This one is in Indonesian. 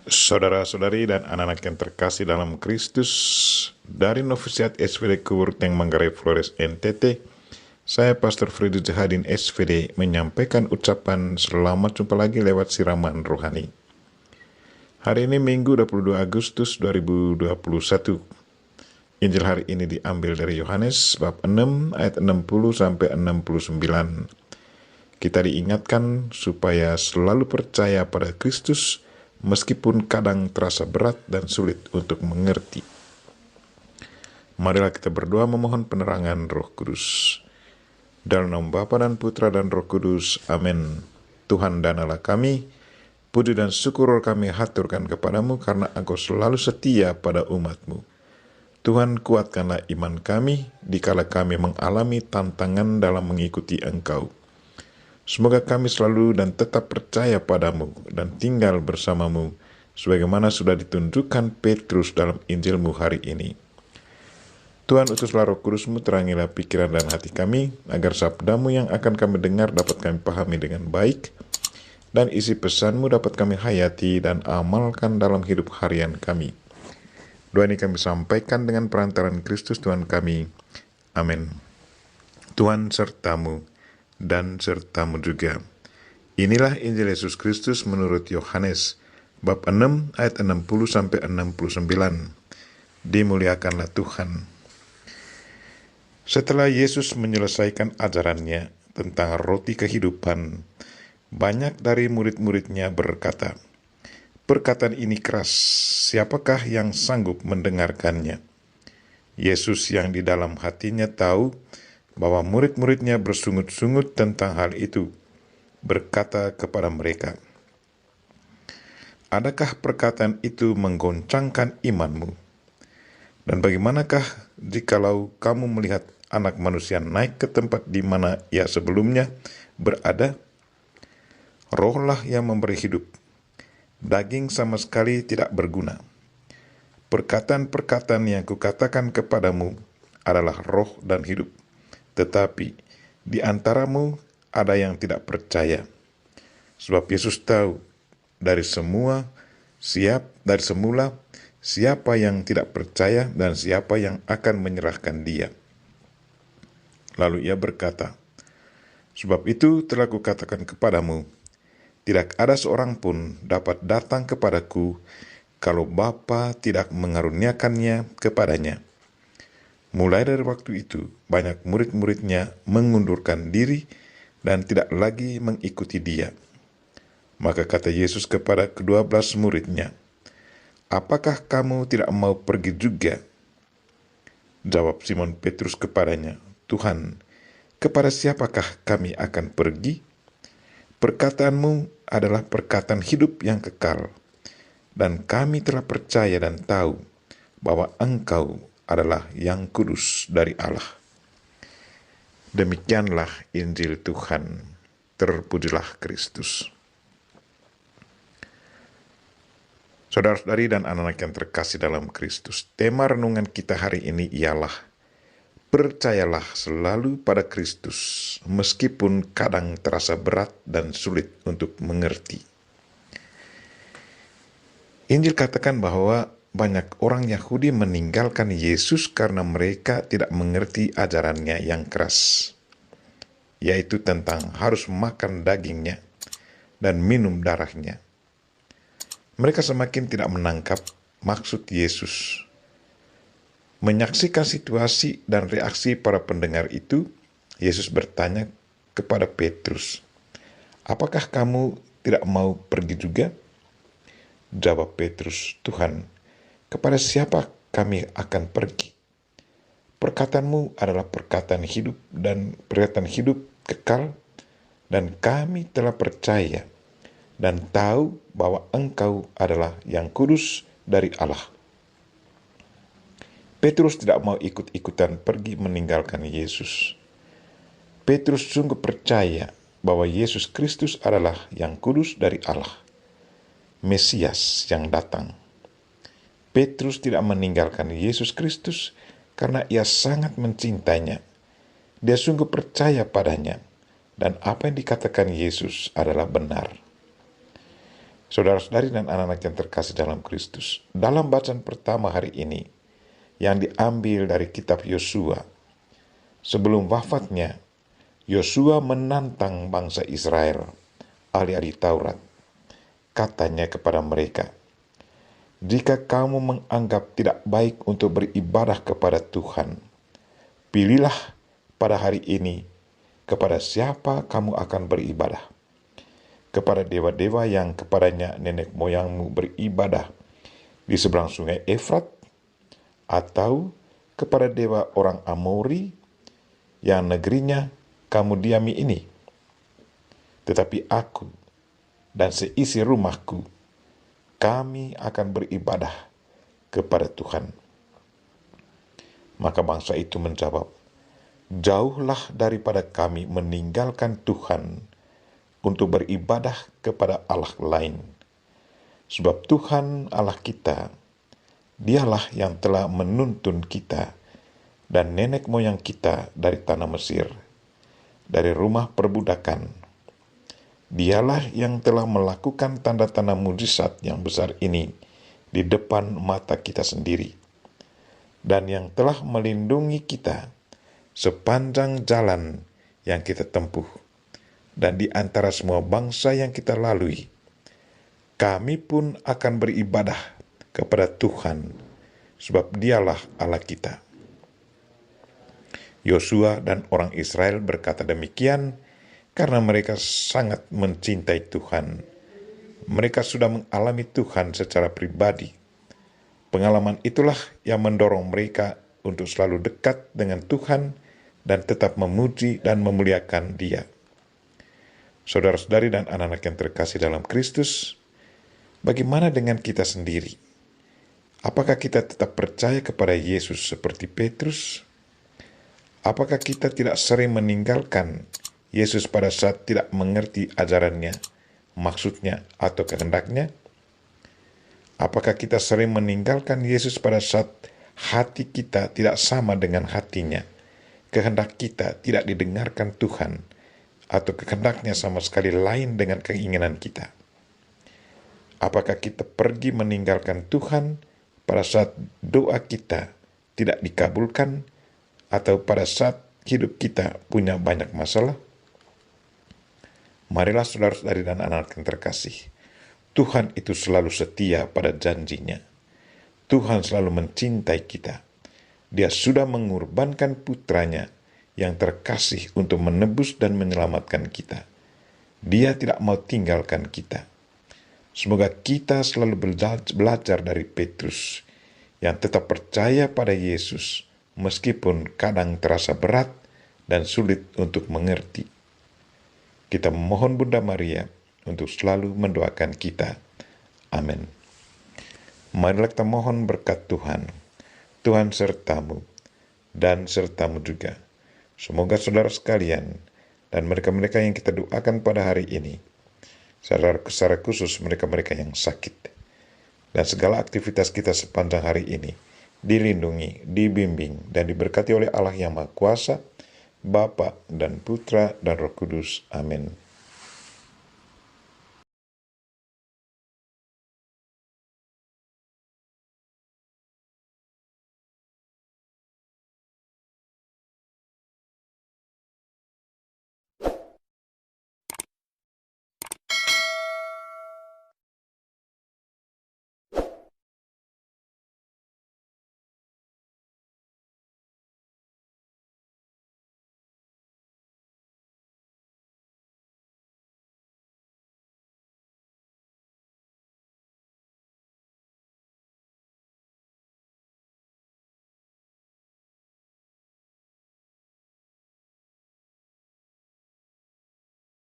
Saudara-saudari dan anak-anak yang terkasih dalam Kristus, dari Novisiat SVD Kuwurteng Manggarai Flores NTT, saya Pastor Freddy Jahadin SVD menyampaikan ucapan selamat jumpa lagi lewat siraman rohani. Hari ini Minggu 22 Agustus 2021. Injil hari ini diambil dari Yohanes bab 6 ayat 60 sampai 69. Kita diingatkan supaya selalu percaya pada Kristus meskipun kadang terasa berat dan sulit untuk mengerti. Marilah kita berdoa memohon penerangan Roh Kudus. Dalam nama Bapa dan Putra dan Roh Kudus. Amin. Tuhan dan Allah kami, puji dan syukur kami haturkan kepadamu karena Engkau selalu setia pada umat-Mu. Tuhan, kuatkanlah iman kami dikala kami mengalami tantangan dalam mengikuti Engkau. Semoga kami selalu dan tetap percaya padamu dan tinggal bersamamu, sebagaimana sudah ditunjukkan Petrus dalam Injilmu hari ini. Tuhan, utuslah Roh Kudus-Mu, terangilah pikiran dan hati kami, agar sabdamu yang akan kami dengar dapat kami pahami dengan baik, dan isi pesan-Mu dapat kami hayati dan amalkan dalam hidup harian kami. Doa ini kami sampaikan dengan perantaran Kristus Tuhan kami. Amin. Tuhan sertamu dan sertamu juga. Inilah Injil Yesus Kristus menurut Yohanes bab 6 ayat 60 sampai 69. Dimuliakanlah Tuhan. Setelah Yesus menyelesaikan ajarannya tentang roti kehidupan, banyak dari murid-muridnya berkata, "Perkataan ini keras, siapakah yang sanggup mendengarkannya?" Yesus yang di dalam hatinya tahu bahwa murid-muridnya bersungut-sungut tentang hal itu, berkata kepada mereka, "Adakah perkataan itu menggoncangkan imanmu? Dan bagaimanakah jikalau kamu melihat anak manusia naik ke tempat di mana ia sebelumnya berada? Rohlah yang memberi hidup, daging sama sekali tidak berguna. Perkataan-perkataan yang kukatakan kepadamu adalah roh dan hidup. Tetapi di antaramu ada yang tidak percaya." Sebab Yesus tahu dari semula siapa yang tidak percaya dan siapa yang akan menyerahkan dia. Lalu ia berkata, "Sebab itu telah kukatakan kepadamu, tidak ada seorang pun dapat datang kepadaku kalau Bapa tidak mengaruniakannya kepadanya." Mulai dari waktu itu, banyak murid-muridnya mengundurkan diri dan tidak lagi mengikuti dia. Maka kata Yesus kepada ke-12 muridnya, "Apakah kamu tidak mau pergi juga?" Jawab Simon Petrus kepadanya, "Tuhan, kepada siapakah kami akan pergi? Perkataanmu adalah perkataan hidup yang kekal, dan kami telah percaya dan tahu bahwa Engkau adalah yang kudus dari Allah." Demikianlah Injil Tuhan. Terpujilah Kristus. Saudara-saudari dan anak-anak yang terkasih dalam Kristus, tema renungan kita hari ini ialah percayalah selalu pada Kristus, meskipun kadang terasa berat dan sulit untuk mengerti. Injil katakan bahwa banyak orang Yahudi meninggalkan Yesus karena mereka tidak mengerti ajarannya yang keras, yaitu tentang harus makan dagingnya dan minum darahnya. Mereka semakin tidak menangkap maksud Yesus. Menyaksikan situasi dan reaksi para pendengar itu, Yesus bertanya kepada Petrus, "Apakah kamu tidak mau pergi juga?" Jawab Petrus, "Tuhan, kepada siapa kami akan pergi? Perkataanmu adalah perkataan hidup dan perkataan hidup kekal, dan kami telah percaya dan tahu bahwa Engkau adalah yang kudus dari Allah." Petrus tidak mau ikut-ikutan pergi meninggalkan Yesus. Petrus sungguh percaya bahwa Yesus Kristus adalah yang kudus dari Allah, Mesias yang datang. Petrus tidak meninggalkan Yesus Kristus karena ia sangat mencintainya. Dia sungguh percaya padanya, dan apa yang dikatakan Yesus adalah benar. Saudara-saudari dan anak-anak yang terkasih dalam Kristus, dalam bacaan pertama hari ini yang diambil dari kitab Yosua, sebelum wafatnya, Yosua menantang bangsa Israel, ahli-ahli Taurat. Katanya kepada mereka, "Jika kamu menganggap tidak baik untuk beribadah kepada Tuhan, pilihlah pada hari ini kepada siapa kamu akan beribadah. Kepada dewa-dewa yang kepadanya nenek moyangmu beribadah di seberang sungai Efrat, atau kepada dewa orang Amori yang negerinya kamu diami ini. Tetapi aku dan seisi rumahku, kami akan beribadah kepada Tuhan." Maka bangsa itu menjawab, "Jauhlah daripada kami meninggalkan Tuhan untuk beribadah kepada Allah lain. Sebab Tuhan Allah kita, Dialah yang telah menuntun kita dan nenek moyang kita dari tanah Mesir, dari rumah perbudakan. Dialah yang telah melakukan tanda-tanda mujizat yang besar ini di depan mata kita sendiri, dan yang telah melindungi kita sepanjang jalan yang kita tempuh, dan di antara semua bangsa yang kita lalui. Kami pun akan beribadah kepada Tuhan, sebab Dialah Allah kita." Yosua dan orang Israel berkata demikian karena mereka sangat mencintai Tuhan. Mereka sudah mengalami Tuhan secara pribadi. Pengalaman itulah yang mendorong mereka untuk selalu dekat dengan Tuhan dan tetap memuji dan memuliakan Dia. Saudara-saudari dan anak-anak yang terkasih dalam Kristus, bagaimana dengan kita sendiri? Apakah kita tetap percaya kepada Yesus seperti Petrus? Apakah kita tidak sering meninggalkan Yesus pada saat tidak mengerti ajarannya, maksudnya atau kehendaknya? Apakah kita sering meninggalkan Yesus pada saat hati kita tidak sama dengan hatinya, kehendak kita tidak didengarkan Tuhan, atau kehendaknya sama sekali lain dengan keinginan kita? Apakah kita pergi meninggalkan Tuhan pada saat doa kita tidak dikabulkan, atau pada saat hidup kita punya banyak masalah? Marilah saudara-saudari dan anak yang terkasih, Tuhan itu selalu setia pada janjinya. Tuhan selalu mencintai kita. Dia sudah mengorbankan putranya yang terkasih untuk menebus dan menyelamatkan kita. Dia tidak mau tinggalkan kita. Semoga kita selalu belajar dari Petrus yang tetap percaya pada Yesus meskipun kadang terasa berat dan sulit untuk mengerti. Kita memohon Bunda Maria untuk selalu mendoakan kita. Amin. Marilah kita mohon berkat Tuhan. Tuhan sertamu dan sertamu juga. Semoga saudara sekalian dan mereka-mereka yang kita doakan pada hari ini, secara khusus mereka-mereka yang sakit, dan segala aktivitas kita sepanjang hari ini dilindungi, dibimbing, dan diberkati oleh Allah yang Maha Kuasa, Bapa dan Putra dan Roh Kudus. Amin.